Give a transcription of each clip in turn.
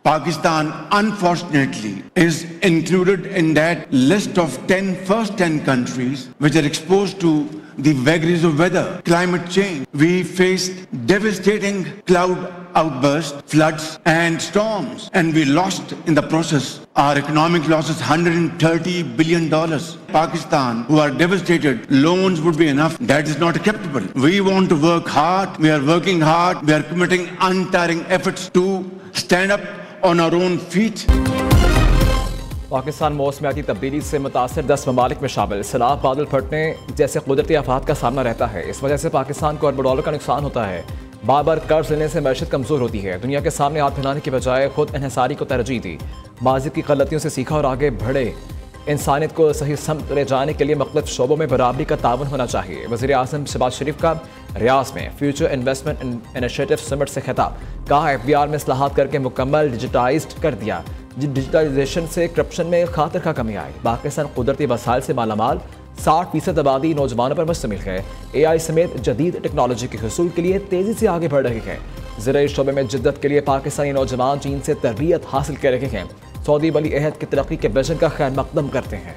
Pakistan, unfortunately, is included in that list of first 10 countries which are exposed to the vagaries of weather, climate change. We faced devastating cloud outbursts, floods and storms, and we lost in the process. Our economic loss is $130 billion. Pakistan, who are devastated, loans would be enough. That is not acceptable. We want to work hard. We are working hard. We are committing untiring efforts to stand up on our own feet. Pakistan मौसमियाती तब्दीली से मुतासर 10 ममालिक में शामिल सैलाब, बादल फटने जैसे कुदरती आफात का सामना रहता है। इस वजह से पाकिस्तान को अरबों डॉलर का नुकसान होता है। बार बार कर्ज लेने से मैशत कमज़ोर होती है। दुनिया के सामने हाथ फैलाने की बजाय खुद इन्हिसारी को तरजीह दी। माज़ी की गलतियों से सीखा और आगे बढ़े। इंसानियत को सही समत ले जाने के लिए मुख्तलिफ शोबों में बराबरी का ताउन होना चाहिए। वज़ीर आज़म शहबाज शरीफ का रियाज में फ्यूचर इन्वेस्टमेंट इनिशिएटिव समिट से खिताब। कहा FBR में इस्लाहात करके मुकम्मल डिजिटाइज्ड कर दिया। डिजिटलाइजेशन से करप्शन में खातिर का कमी आई। पाकिस्तान कुदरती वसाइल से मालामाल, 60% आबादी नौजवानों पर मुश्तमिल है। AI समेत जदीद टेक्नोलॉजी के हुसूल के लिए तेज़ी से आगे बढ़ रही है। ज़राई शोबे में जिद्दत के लिए पाकिस्तानी नौजवान चीन से तरबियत हासिल कर रहे हैं। सऊदी वली अहद की तरक्की के विजन का खैर मकदम करते हैं।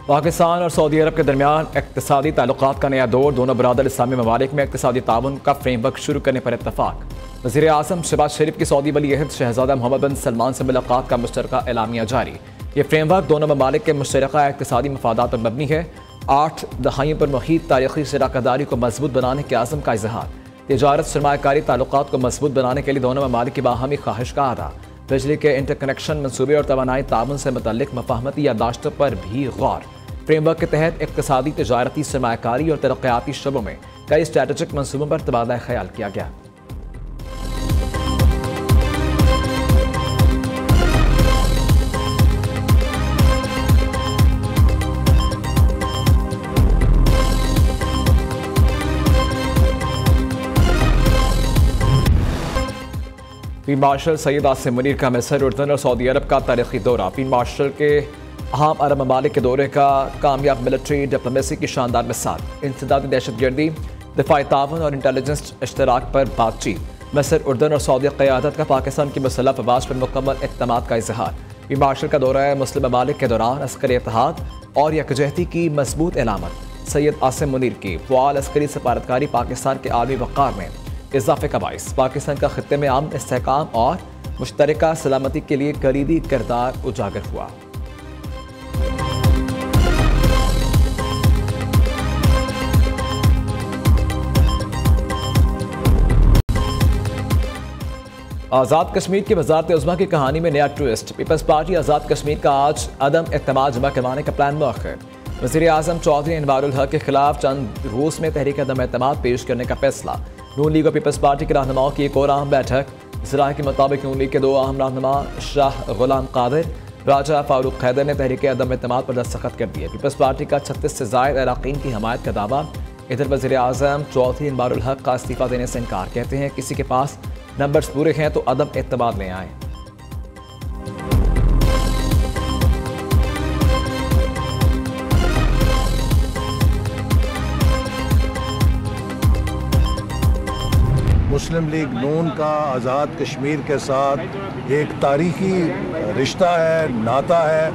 पाकिस्तान और सऊदी अरब के दरमियान इक़्तिसादी ताल्लुकात का नया दौर। दोनों बरादर इस्लामी ममालिक में इक़्तिसादी ताउन का फ्रेमवर्क शुरू करने पर इत्तफाक। वज़ीर आज़म शहबाज शरीफ की सऊदी वली अहद शहज़ादा मोहम्मद बिन सलमान से मुलाकात का मुश्तरका एलामिया जारी। ये फ्रेमवर्क दोनों ममालिक के मुश्तरका इक़्तिसादी मफादात पर मबनी है। 8 दहाइयों पर मुहीत तारीख़ी शराकतदारी को मजबूत बनाने के आज़म का इज़हार। तिजारत सरमायाकारी ताल्लुकात को मजबूत बनाने के लिए दोनों ममालिक की बाहमी ख्वाहिश का अदा। बिजली के इंटरकनेक्शन मनसूबे और तवानाई ताउन से मुतल्लिक मफाहमती यादाश्तों पर भी गौर। फ्रेमवर्क के तहत इक़्तिसादी, तिजारती, सरमायाकारी और तरक्याती शोबों में कई स्ट्रैटेजिक मनसूबों पर तबादला ख्याल किया गया। फील्ड मार्शल सैयद आसिम मुनीर का मिस्र, उर्दन और सऊदी अरब का तारीखी दौरा। फील्ड मार्शल के अहम अरब ममालिक के दौरे का कामयाब मिलिट्री डिप्लोमेसी की शानदार मिसाल। इंसदादी दहशतगर्दी, दिफाई ताउन और इंटेलिजेंस इश्तराक पर बातचीत। मिस्र, उर्दन और सऊदी क़यादत का पाकिस्तान की मुसल्लह अफवाज पर मुकम्मल इत्तेमाद का इजहार। फील्ड मार्शल का दौरा मुस्लिम ममालिक के दौरान अस्करी इत्तेहाद और यकजहती की मजबूत अलामत। सैयद आसिम मुनीर की फ़आल अस्करी सफारतकारी पाकिस्तान के आलमी वक़ार में इजाफे का बाइस। पाकिस्तान का खित्ते में अमन, इस्तेहकाम और मुश्तरका सलामती के लिए कलीदी किरदार उजागर हुआ। आज़ाद कश्मीर की वज़ारत उज़्मा की कहानी में नया twist. Peoples party Azad Kashmir का आज अदम एतमाद जमा करवाने का प्लान मौखर। वज़ीर आज़म चौधरी अनवारुल हक के खिलाफ चंद रूस में तहरीक अदम एतमाद पेश करने का फैसला। नून लीग और पीपल्स पार्टी के रहनुमाओं की एक और अहम बैठक। ज़राए के मुताबिक नून लीग के 2 अहम रहनुमा शाह गुलाम कादिर, राजा फारूक हैदर ने तहरीक अदम एतमाद पर दस्तखत कर दिए। पीपल्स पार्टी का 36 से ज़ायद अराकीन की हमायत का दावा। इधर वज़ीर आज़म चौधरी अनवारुल हक का इस्तीफ़ा देने से इनकार। कहते हैं किसी के पास नंबर्स पूरे हैं तो अदम एतमाद ले आए। मुस्लिम लीग नून का आज़ाद कश्मीर के साथ एक तारीखी रिश्ता है, नाता है,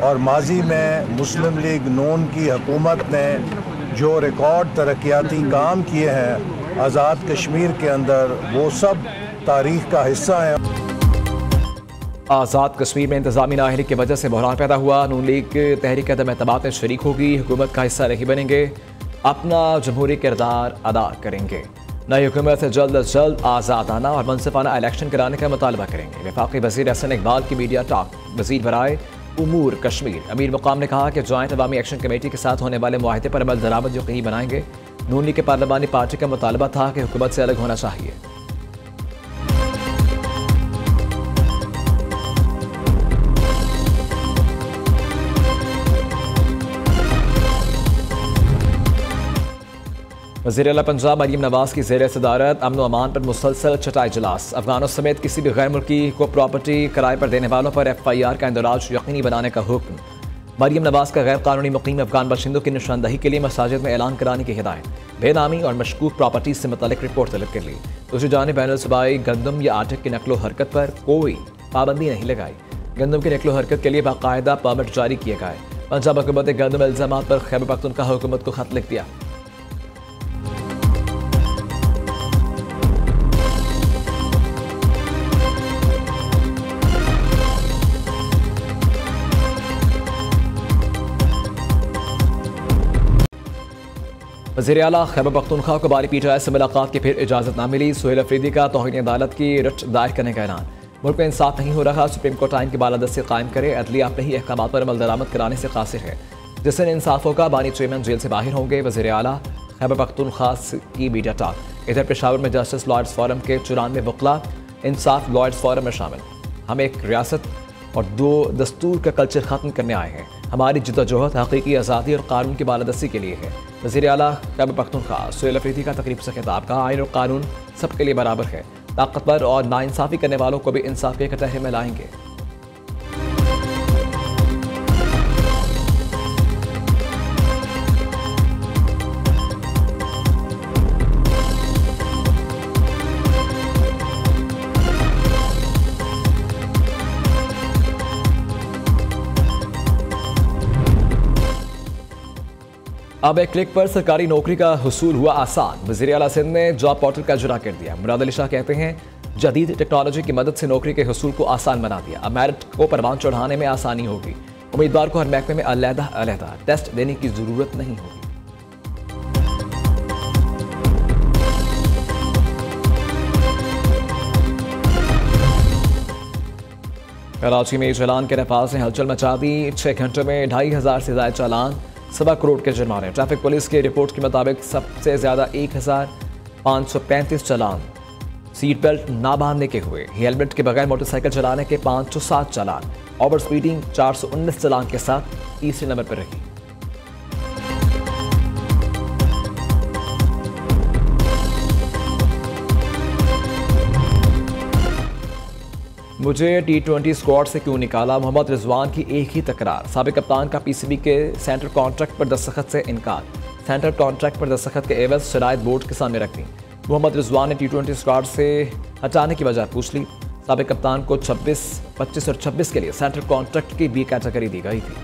और माजी में मुस्लिम लीग नून की हुकूमत ने जो रिकॉर्ड तरक्याती काम किए हैं आज़ाद कश्मीर के अंदर, वो सब तारीख का हिस्सा है। आज़ाद कश्मीर में इंतजामी नाअहली की वजह से बहरान पैदा हुआ। नून लीग तहरीक अदम एतमाद में शरीक होगी, हुकूमत का हिस्सा नहीं बनेंगे, अपना जमहूरी किरदार अदा करेंगे। नई हुकूमत से जल्द अज जल्द आज़ादाना और मुनसिफाना इलेक्शन कराने का मुतालबा करेंगे। वफाकी वज़ीर हसन इकबाल की मीडिया टॉक। वज़ीर बराए उमूर कश्मीर अमीर मुकाम ने कहा कि जॉइंट अवामी एक्शन कमेटी के साथ होने वाले मुआहदे पर अमल दरामद यकीनी बनाएंगे। नून लीग के पार्लिमानी पार्टी का मुतालबा था कि हुकूमत से अलग होना चाहिए। वज़ीर आला पंजाब मरीम नवाज की ज़ेर सदारत अमन व अमान पर मुसलसल छठा इजलास। अफगानों समेत किसी भी गैर मुल्की को प्रॉपर्टी किराए पर देने वालों पर FIR का इंदराज यकीनी बनाने का हुक्म। मरीम नवाज का गैर कानूनी मुकीम अफगान बाशिंदों की निशानदही के लिए मसाजिद में ऐलान कराने की हिदायत। बेनामी और मशकूक प्रॉपर्टी से मुतालिक रिपोर्ट तलब कर ली। दूसरी जानिब बैनुल सूबाई गंदम या आटे की नकलो हरकत पर कोई पाबंदी नहीं लगाई। गंदम की नकलो हरकत के लिए बाकायदा परमिट जारी किए गए। पंजाब हुकूमत ने गंदम इल्जामात पर खैबर पख्तूनख्वा हुकूमत को खत लिख दिया। वज़ीर आला खैबर पख्तूनख्वा को बारी PTI से मुलाकात की फिर इजाज़त न मिली। सुहेल अफरीदी का तौहीन अदालत की रिट दायर करने का ऐलान। मुल्क में इंसाफ नहीं हो रहा, सुप्रीम कोर्ट आइन की बालादस्ती कायम करे। अदलिया अपने ही अहकाम पर अमल दरामद कराने से कासिर है। जिस दिन इंसाफ होगा बानी चेयरमैन जेल से बाहर होंगे। वज़ीर आला खैबर पख्तूनख्वा की मीडिया टॉक। इधर पेशावर में जस्टिस लॉयर्स फोरम के 94 वकला इंसाफ लॉयर्स फोरम में शामिल। हम एक रियासत और 2 दस्तूर का कल्चर ख़त्म करने आए हैं। हमारी जद्दोजहद हकीकी आज़ादी और कानून की बालादस्ती के लिए है। वज़ीर आला खैबर पख्तूनख्वा सुहेल अफरीदी का तकरीब से खिताब का। आइन और कानून सबके लिए बराबर है। ताकतवर और नाइंसाफ़ी करने वालों को भी इंसाफ के कटहरे में लाएंगे। अब एक क्लिक पर सरकारी नौकरी का हुसूल हुआ आसान। वज़ीर आला सिंध ने जॉब पोर्टल का इजरा कर दिया। मुराद अली शाह कहते हैं जदीद टेक्नोलॉजी की मदद से नौकरी के हुसूल को आसान बना दिया। अब मेरिट को परवान चढ़ाने में आसानी होगी। उम्मीदवार को हर महकमे में अलहदा टेस्ट देने की जरूरत नहीं होगी। कराची में चालान के नफाज ने हलचल मचा दी। 6 घंटे में 2500 से ज्यादा चालान, 1.25 करोड़ के जुर्माने। ट्रैफिक पुलिस की रिपोर्ट के मुताबिक सबसे ज्यादा 1535 चालान सीट बेल्ट ना बांधने के हुए। हेलमेट के बगैर मोटरसाइकिल चलाने के 507 चालान। ओवर स्पीडिंग 419 चालान के साथ तीसरे नंबर पर रही। मुझे T20 स्क्वाड से क्यों निकाला, मोहम्मद रिजवान की एक ही तकरार। साबिक कप्तान का PCB के सेंटर कॉन्ट्रैक्ट पर दस्तखत से इनकार। सेंटर कॉन्ट्रैक्ट पर दस्तखत के एवज शराइत बोर्ड के सामने रख दी। मोहम्मद रिजवान ने T20 स्क्वाड से हटाने की वजह पूछ ली। साबिक कप्तान को 26, 25 और 26 के लिए सेंटर कॉन्ट्रैक्ट की B कैटेगरी दी गई थी।